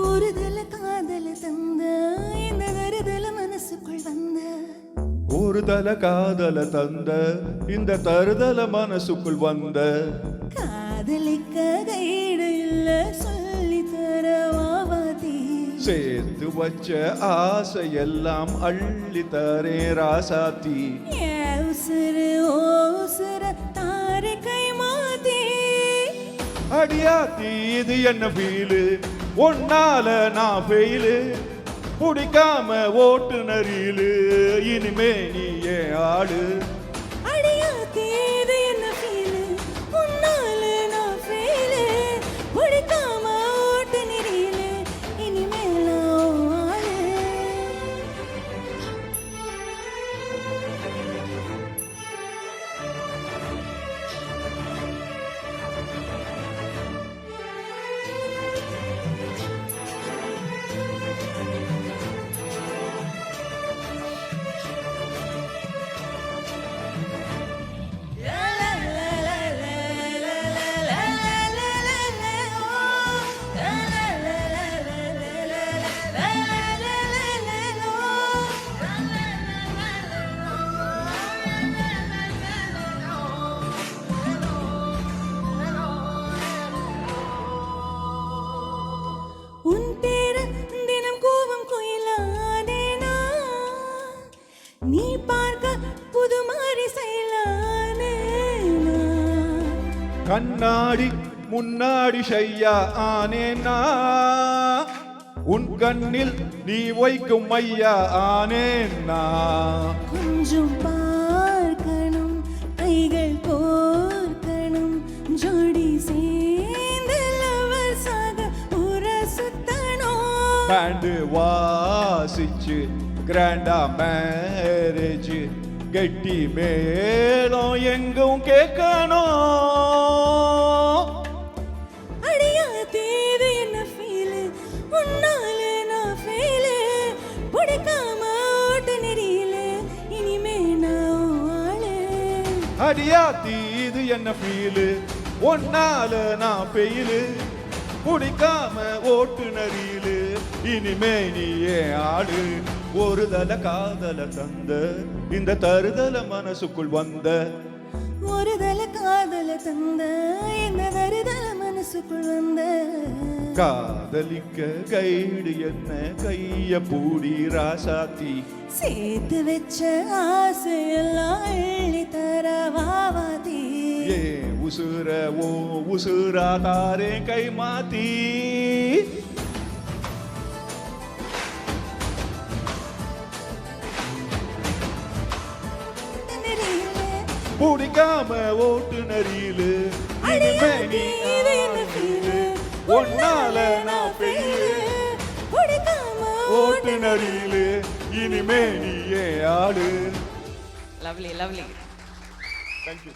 ஒரு தல காதல தந்த இந்த தருதல மனசுக்குள் வந்த ஒரு தல காதல தந்த இந்த தருதல மனசுக்குள் வந்த காதலிக்க கைடு இல்ல சொல்லி தர வாவாதி சேர்த்து வச்ச ஆசையெல்லாம் அள்ளி தரே ராசாத்தி உசுறு ஓ உசுர தாரை கை மாத்தி அடியாத்தி இது என்ன ஃபீலு ஒன்னால நான் ஃபெயிலு பிடிக்காம ஓட்டு நரியிலு இனிமே நீ ஏன் ஆடு அடியாத்தி இது என்ன ஃபீலு உன்னால நான் ஃபெயிலு பிடிக்காம ஓட்டு நெறியில இனிமேல் நான் ஆளு உன் பேர தினம் கூவும் குயிலானேனா நீ பார்க்க புது மாதிரி செய்யலானேனா கண்ணாடி முன்னாடி ஷையா ஆனேனா உன் கண்ணில் நீ வைக்கும் ஐயா ஆனேனா கொஞ்சம் பார்க்கணும் கைகள் கோர்க்கணும் ஜோடி சேர்ந்து லவர்ஸாக ஊர சுத்தணும் பேண்டு வாசிச்சு கிராண்டா மேரேஜ் கெட்டி மேலும் எங்கும் கேட்கணும் அடியா தேது என்ன ஃபீலு உன்னால நான் ஃபெயிலு பிடிக்காம ஓட்டு நெறியில இனிமே நான் ஆளு அடியாத்தி இது என்ன ஃபீலு ஒன்னால நான் பெயிலு பிடிக்காம ஓட்டு நரியிலு இனிமே நீ ஏன் ஆடு ஒரு தல காதல தந்த இந்த தருதல மனசுக்குள் வந்த ஒரு தல காதல தந்த இந்த தருதல மனசுக்குள் வந்த காதலிக்க கைடு என்ன கைய பூடி ராசாத்தி சேர்த்து வச்ச ஆசையெல்லாம் அள்ளி தர வாவாதி ஏ உசுர ஓ உசுரா தாரே கை மாத்தி பிடிக்காம ஓட்டு நரியிலு இனிமே நீ ஆடு. ஒன்னால நான் பெயிலு ஓட்டு நரியிலு இனிமே நீ ஏன் ஆடு Lovely, lovely. தேங்க்யூ